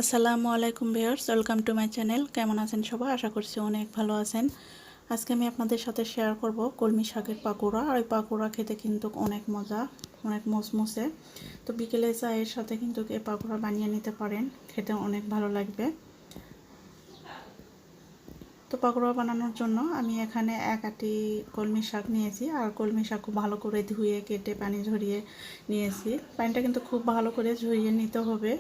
আসসালামু আলাইকুম viewers, welcome to my channel. কেমন আছেন সবাই? আশা করছি অনেক ভালো আছেন। আজকে আমি আপনাদের সাথে শেয়ার করব কলমি শাকের পাকোড়া। আর এই পাকোড়া খেতে কিন্তু অনেক মজা, অনেক মুসমুসে। তো বিকেলে চায়ের সাথে কিন্তু এই পাকোড়া বানিয়ে নিতে পারেন, খেতে অনেক ভালো লাগবে। তো পাকোড়া বানানোর জন্য আমি এখানে এক আটি কলমি শাক নিয়েছি। আর কলমি শাক খুব ভালো করে ধুয়ে কেটে পানি ঝরিয়ে নিয়েছি। পানিটা কিন্তু খুব ভালো করে ঝরিয়ে নিতে হবে।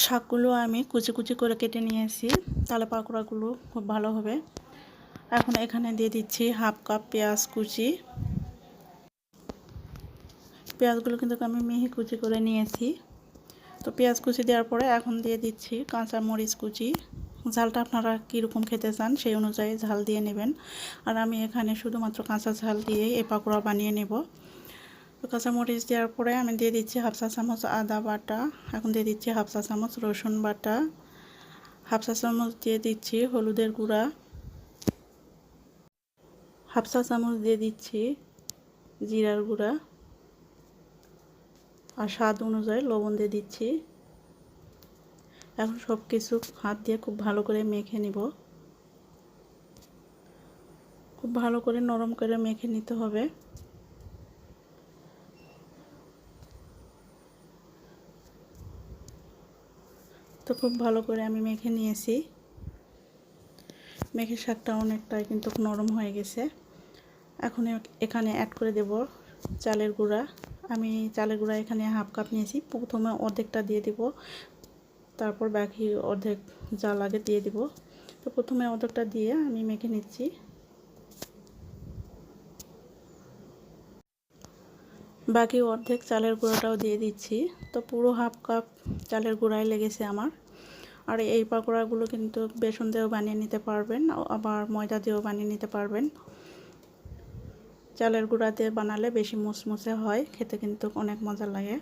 শাকগুলো আমি কুচি কুচি করে কেটে নিয়েছি, তাহলে পাকোড়াগুলো খুব ভালো হবে। এখন এখানে দিয়ে দিচ্ছি হাফ কাপ পেঁয়াজ কুচি। পেঁয়াজগুলো কিন্তু আমি মিহি কুচি করে নিয়েছি। তো পেঁয়াজ কুচি দেওয়ার পরে এখন দিয়ে দিচ্ছি কাঁচা মরিচ কুচি। ঝালটা আপনারা কীরকম খেতে চান সেই অনুযায়ী ঝাল দিয়ে নেবেন। আর আমি এখানে শুধুমাত্র কাঁচা ঝাল দিয়েই এই পাকোড়া বানিয়ে নেব। তো কাঁচা মরিচ দেওয়ার পরে আমি দিয়ে দিচ্ছি হাফ চা চামচ আদা বাটা। এখন দিয়ে দিচ্ছি হাফ চা চামচ রসুন বাটা। হাফ চা চামচ দিয়ে দিচ্ছি হলুদের গুঁড়া। হাফ চা চামচ দিয়ে দিচ্ছি জিরার গুঁড়া। আর স্বাদ অনুযায়ী লবণ দিয়ে দিচ্ছি। এখন সব কিছু হাত দিয়ে খুব ভালো করে মেখে নিব। খুব ভালো করে নরম করে মেখে নিতে হবে। তো খুব ভালো করে আমি মেখে নিয়েছি। মেখে শাকটা অনেকটাই কিন্তু নরম হয়ে গেছে। এখন এখানে অ্যাড করে দেব চালের গুঁড়া। আমি চালের গুঁড়া এখানে হাফ কাপ নিয়েছি। প্রথমে অর্ধেকটা দিয়ে দিব, তারপর বাকি অর্ধেক যা লাগে দিয়ে দিব। তো প্রথমে অর্ধেকটা দিয়ে আমি মেখে নিচ্ছি। বাকি অর্ধেক চালের গুঁড়াটাও দিয়ে দিচ্ছি। তো পুরো হাফ কাপ চালের গুঁড়াই লেগেছে আমার। আর এই পাকোড়াগুলো কিন্তু বেসন দিয়েও বানিয়ে নিতে পারবেন, আবার ময়দা দিয়েও বানিয়ে নিতে পারবেন। চালের গুঁড়া দিয়ে বানালে বেশি মুসমুসে হয়, খেতে কিন্তু অনেক মজা লাগে।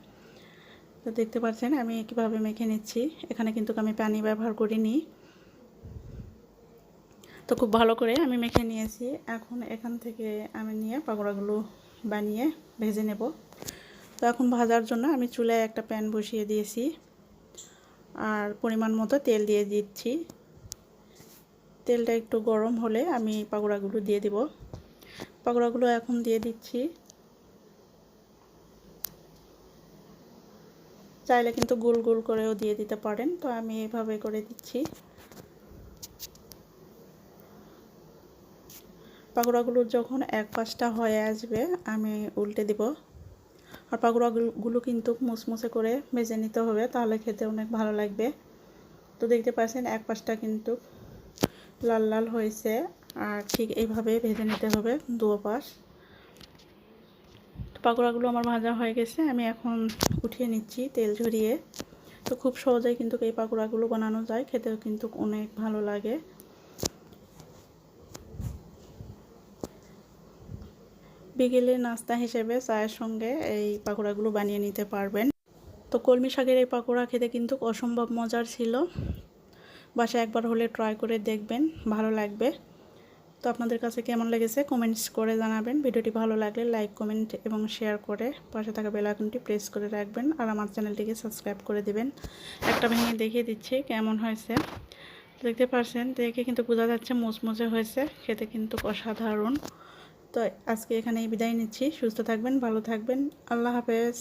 তো দেখতে পাচ্ছেন আমি কীভাবে মেখে নিচ্ছি। এখানে কিন্তু আমি পানি ব্যবহার করিনি। তো খুব ভালো করে আমি মেখে নিয়েছি। এখন এখান থেকে আমি নিয়ে পাকোড়াগুলো বানিয়ে ভেজে নেব। তো এখন ভাজার জন্য আমি চুলায় একটা প্যান বসিয়ে দিয়েছি আর পরিমাণ মতো তেল দিয়ে দিচ্ছি। তেলটা একটু গরম হলে আমি পাকোড়াগুলো দিয়ে দিব। পাকোড়াগুলো এখন দিয়ে দিচ্ছি। চাইলে কিন্তু গোল গোল করেও দিয়ে দিতে পারেন, তো আমি এভাবে করে দিচ্ছি। পাকোড়াগুলো যখন এক পাশটা হয়ে আসবে আমি উল্টে দিব। আর পাকোড়াগুলো কিন্তু মুসমুসে করে ভেজে নিতে হবে, তাহলে খেতে অনেক ভালো লাগবে। তো দেখতে পাচ্ছেন এক পাশটা কিন্তু লাল লাল হয়েছে, আর ঠিক এইভাবে ভেজে নিতে হবে দুটো পাশ। পাকোড়াগুলো আমার ভাজা হয়ে গেছে, আমি এখন উঠিয়ে নিচ্ছি তেল ঝরিয়ে। তো খুব সহজেই কিন্তু এই পাকোড়াগুলো বানানো যায়, খেতেও কিন্তু অনেক ভালো লাগে। বিকেলে নাস্তা হিসেবে চায়ের সঙ্গে এই পাকোড়াগুলো বানিয়ে নিতে পারবেন। তো কলমি শাকের এই পাকোড়া খেতে কিন্তু অসম্ভব মজার ছিল। বাসায় একবার হলে ট্রাই করে দেখবেন, ভালো লাগবে। তো আপনাদের কাছে কেমন লেগেছে কমেন্টস করে জানাবেন। ভিডিওটি ভালো লাগলে লাইক কমেন্ট এবং শেয়ার করে পাশে থাকা বেল আইকনটি প্রেস করে রাখবেন। আর আমার চ্যানেলটিকে সাবস্ক্রাইব করে দিবেন। একটা ভেঙে দেখিয়ে দিচ্ছি কেমন হয়েছে। দেখতে পাচ্ছেন, দেখে কিন্তু বোঝা যাচ্ছে মুচমুচে হয়েছে, খেতে কিন্তু অসাধারণ। তো আজকে এখানেই বিদায় নিচ্ছি। সুস্থ থাকবেন, ভালো থাকবেন। আল্লাহ হাফেজ।